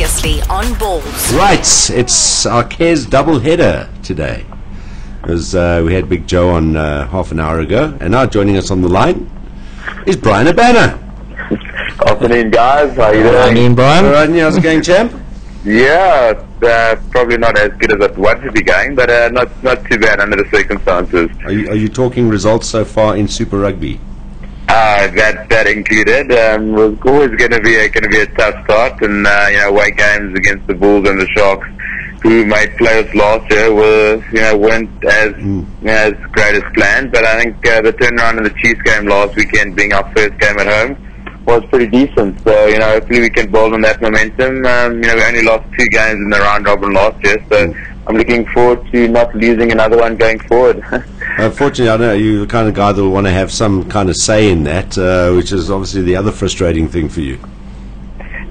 previously on Ballz. Right, it's our Cares double header today. Because we had Big Joe on half an hour ago, and now joining us on the line is Bryan Habana. Afternoon, guys. How you doing? Afternoon, Brian. All right, how's it going, champ? Yeah, probably not as good as I'd want to be going, but not too bad under the circumstances. Are you talking results so far in Super Rugby? That included was always going to be a tough start, and away games against the Bulls and the Sharks, who made playoffs last year, weren't as great as planned. But I think the turnaround in the Chiefs game last weekend, being our first game at home, was pretty decent. So hopefully we can build on that momentum. We only lost 2 games in the round robin last year, so I'm looking forward to not losing another one going forward. Unfortunately, I know you're the kind of guy that will want to have some kind of say in that, which is obviously the other frustrating thing for you.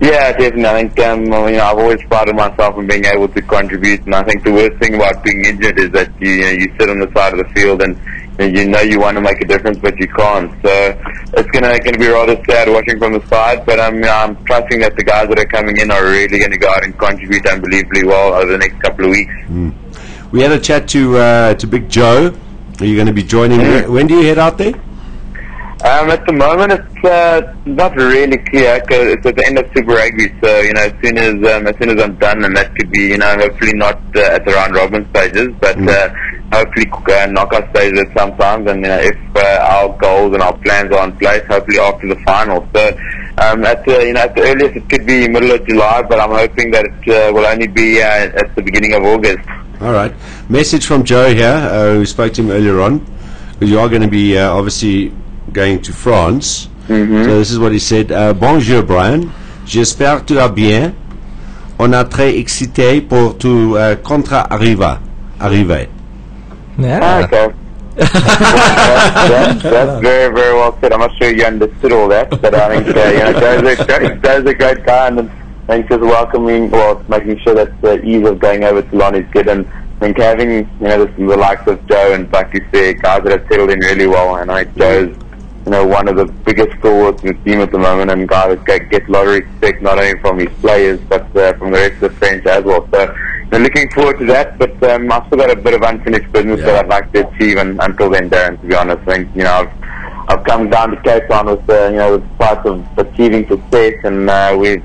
Yeah, definitely. I think I've always prided myself on being able to contribute, and I think the worst thing about being injured is that you sit on the side of the field and you want to make a difference, but you can't. So it's gonna be rather sad watching from the side. But I'm trusting that the guys that are coming in are really going to go out and contribute unbelievably well over the next couple of weeks. We had a chat to Big Joe. Are you going to be joining? When do you head out there? At the moment, it's not really clear because it's at the end of Super Rugby. So as soon as I'm done, and that could be hopefully not at the round robin stages, but hopefully knockout stages at some times. And if our goals and our plans are in place, hopefully after the final. So at the earliest, it could be middle of July, but I'm hoping that it will only be at the beginning of August. All right. Message from Joe here. We spoke to him earlier on, because you are going to be obviously going to France. So this is what he said. Bonjour Brian, j'espère que tu vas bien. On est très excité pour tu arriver. Yeah. Okay. That's very, very well said. I'm not sure you understood all that, but I think Joe's a great guy, and thanks for making sure that the ease of going over to Lon is good. And I think having the likes of Joe and like you said, guys that have settled in really well, and I think Joe's one of the biggest stalwarts in the team at the moment, and guys that get a lot of respect not only from his players but from the rest of the French as well. So looking forward to that, but I've still got a bit of unfinished business that I'd like to achieve until then, Darren, to be honest. I think I've come down to Cape Town with with sights of achieving success, and we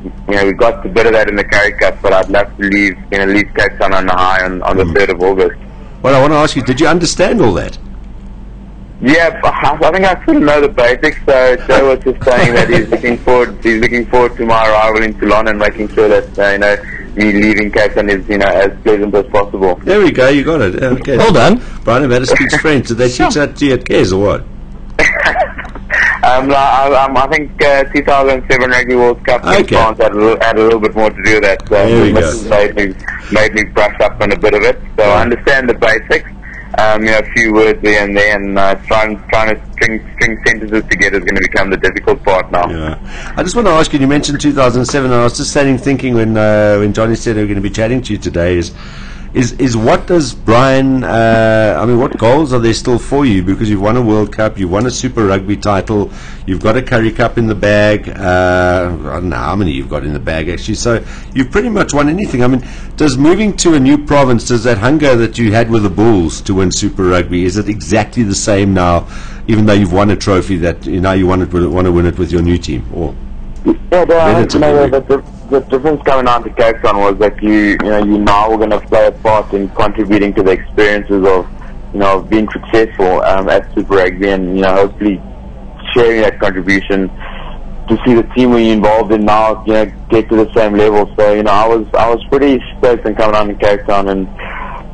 got a bit of that in the Currie Cup, but I'd love to leave Cape Town on the high on the 3rd of August. Well, I want to ask you, did you understand all that? Yeah, I think I sort of know the basics. So Joe was just saying that he's looking forward to my arrival in Toulon and making sure that me leaving Cape Town is as pleasant as possible. There we go, you got it. Okay. Well done. Bryan Habana speaks French. Did they teach that to you at Cares or what? I think 2007 Rugby World Cup in France had a little bit more to do with that. So made me brush up on a bit of it. So I understand the basics. A few words there and there, and trying to string sentences together is going to become the difficult part now. Yeah. I just want to ask you. You mentioned 2007, and I was just thinking when Johnny said we were going to be chatting to you today is what does Brian? What goals are there still for you? Because you've won a World Cup, you've won a Super Rugby title, you've got a Currie Cup in the bag. I don't know how many you've got in the bag actually. So you've pretty much won anything. I mean, does moving to a new province, does that hunger that you had with the Bulls to win Super Rugby, is it exactly the same now? Even though you've won a trophy, that now you want to win it with your new team, or? Yeah, the difference coming on to Cape Town was that you now were going to play a part in contributing to the experiences of being successful at Super Rugby, and hopefully sharing that contribution to see the team we're involved in now get to the same level. So I was pretty stoked in coming on to Cape Town and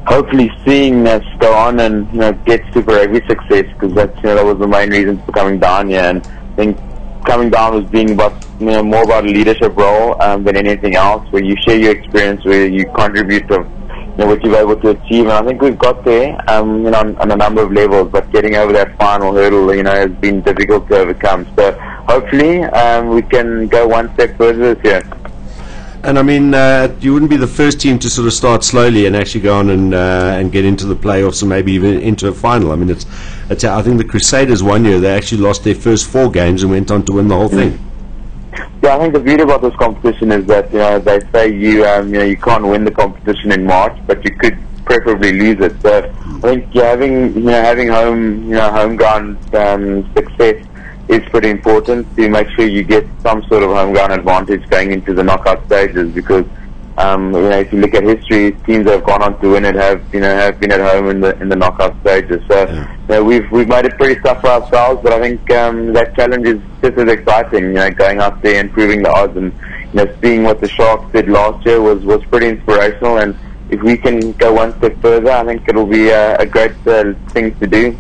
hopefully seeing us go on and get Super Rugby success, because that was the main reason for coming down here. And I think coming down was being more about a leadership role than anything else, where you share your experience, where you contribute to what you've been able to achieve. And I think we've got there on a number of levels, but getting over that final hurdle has been difficult to overcome. So hopefully we can go one step further this year. And I mean, you wouldn't be the first team to sort of start slowly and actually go on and get into the playoffs and maybe even into a final. I mean, it's I think the Crusaders one year, they actually lost their first 4 games and went on to win the whole thing. Yeah, I think the beauty about this competition is that they say you can't win the competition in March, but you could preferably lose it. So I think having home ground success is pretty important to make sure you get some sort of home ground advantage going into the knockout stages, because if you look at history, teams that have gone on to win it have been at home in the knockout stages. So we've made it pretty tough for ourselves, but I think that challenge is just as exciting. Going out there and proving the odds, and seeing what the Sharks did last year was pretty inspirational. And if we can go one step further, I think it'll be a great thing to do.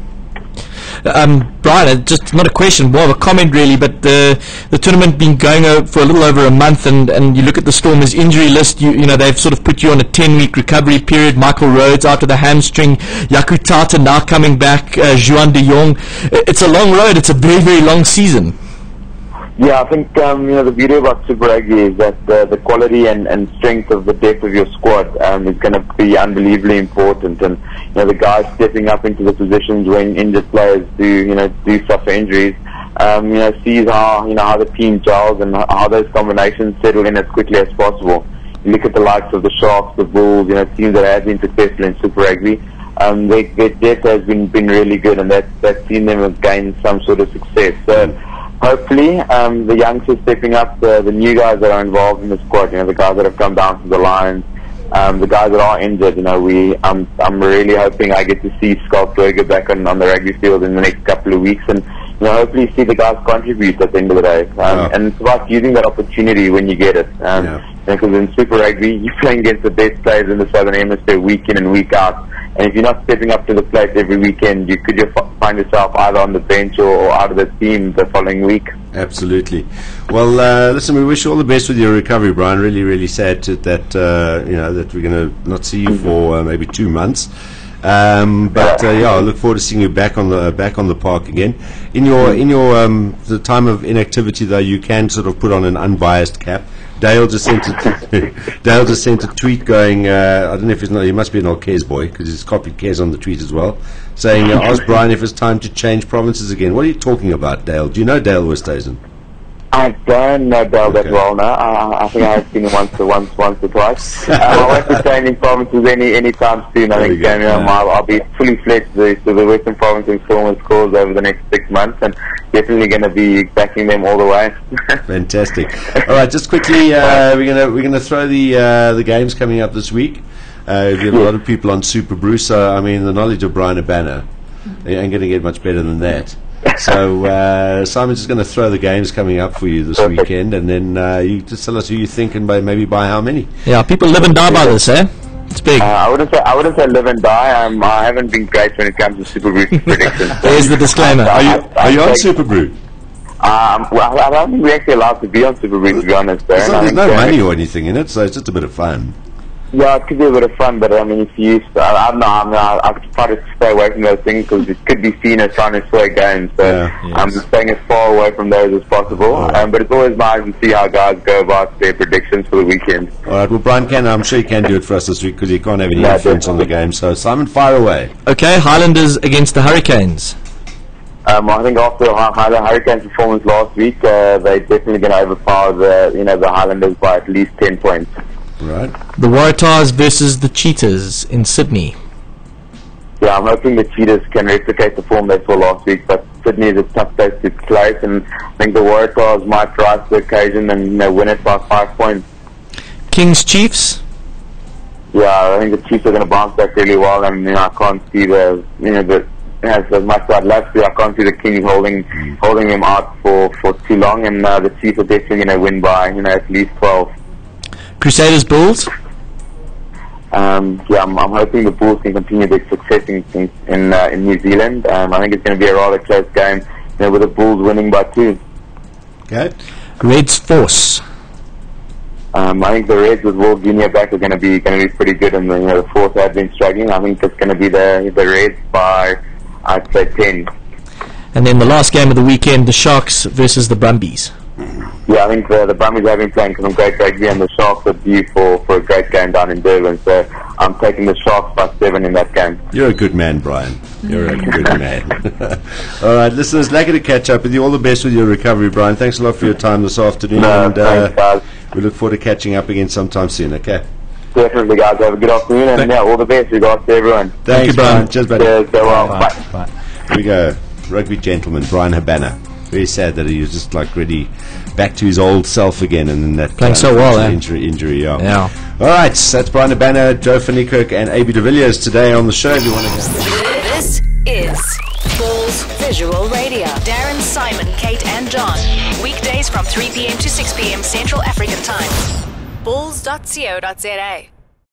Bryan, just not a question, more of a comment really, but the tournament been going for a little over a month, and you look at the Stormers injury list, they've sort of put you on a 10-week recovery period. Michael Rhodes out with a hamstring, Yaku Tata now coming back, Juan de Jong. It's a long road, it's a very, very long season. Yeah, I think the beauty about Super Rugby is that the quality and strength of the depth of your squad is going to be unbelievably important, and the guys stepping up into the positions when injured players do suffer injuries, sees how the team gels and how those combinations settle in as quickly as possible. You look at the likes of the Sharks, the Bulls, teams that have been successful in Super Rugby. Their depth has been really good, and that's seen them have gained some sort of success. So hopefully, the youngsters stepping up, the new guys that are involved in the squad, the guys that have come down to the Lions, the guys that are injured, I'm really hoping I get to see Scott Berger back on the rugby field in the next couple of weeks, and hopefully see the guys contribute at the end of the day. And it's about using that opportunity when you get it. Because in Super Rugby, you're playing against the best players in the Southern Hemisphere week in and week out. And if you're not stepping up to the plate every weekend, you could find yourself either on the bench or out of the team the following week. Absolutely. Well, listen, we wish you all the best with your recovery, Bryan. Really, really sad that we're going to not see you for maybe 2 months. But I look forward to seeing you back on the park again. In your the time of inactivity, though, you can sort of put on an unbiased cap. Dale just sent a tweet going, I don't know if he must be an old Kes boy, because he's copied Kes on the tweet as well, saying, ask Bryan if it's time to change provinces again. What are you talking about, Dale? Do you know Dale Westhuizen? I don't know Dale that well now. I think I have seen him once or twice. I won't be changing provinces anytime soon. I think I'll be fully fledged to the Western Province and Stormers cause over the next 6 months, and definitely going to be backing them all the way. Fantastic. All right, just quickly, we're gonna throw the games coming up this week. We have a lot of people on SuperBru, so I mean the knowledge of Bryan Habana ain't going to get much better than that. So Simon's just going to throw the games coming up for you this weekend, and then you just tell us who you think and maybe by how many. Yeah, people live and die by this, eh? It's big. I wouldn't say live and die. I haven't been great when it comes to SuperBru predictions. There's the disclaimer. Are you on SuperBru? Well, I don't think we're actually allowed to be on SuperBru, to be honest. There's no money or anything in it, so it's just a bit of fun. Yeah, it could be a bit of fun, but I mean, if you I don't know, I try to stay away from those things because it could be seen as trying to sway games. So I'm just staying as far away from those as possible. But it's always nice to see how guys go about their predictions for the weekend. All right, well, Bryan I'm sure he can do it for us this week because he can't have any influence on the game. So Simon, fire away. Okay, Highlanders against the Hurricanes. I think after the Hurricanes' performance last week, they're definitely going to overpower the Highlanders by at least 10 points. Right. The Waratahs versus the Cheetahs in Sydney. Yeah, I'm hoping the Cheetahs can replicate the form they saw last week, but Sydney is a tough place to place, and I think the Waratahs might rise to the occasion and win it by 5 points. Kings Chiefs. Yeah, I think the Chiefs are going to bounce back really well, and I can't see as much as I'd love to, I can't see the Kings holding them out for too long, and the Chiefs are definitely going to win by at least 12. Crusaders Bulls. I'm hoping the Bulls can continue their success in New Zealand. I think it's going to be a rather close game, with the Bulls winning by 2. Okay. Reds Force. I think the Reds with Will Guinea back are going to be pretty good, and the Force have been struggling. I think it's going to be the Reds by, I'd say, 10. And then the last game of the weekend, the Sharks versus the Brumbies. I think the Brumbies have been playing some great rugby, and the Sharks are due for a great game down in Durban. So I'm taking the Sharks by 7 in that game. You're a good man, Brian. You're a good man. All right, listeners, lucky to catch up with you. All the best with your recovery, Brian. Thanks a lot for your time this afternoon. Thanks, guys. We look forward to catching up again sometime soon, okay? Definitely, guys. Have a good afternoon, and all the best, regards to everyone. Thank you, Brian. Cheers, buddy. Cheers, go well. Bye. Here we go. Rugby gentleman, Bryan Habana. Very sad that he was just like ready back to his old self again, and then that playing so well, injury. Yeah. All right, so that's Bryan Habana, Joe van Niekerk, and AB de Villiers today on the show. If you want to This is Ballz Visual Radio. Darren, Simon, Kate, and John. Weekdays from 3 p.m. to 6 p.m. Central African Time. Ballz.co.za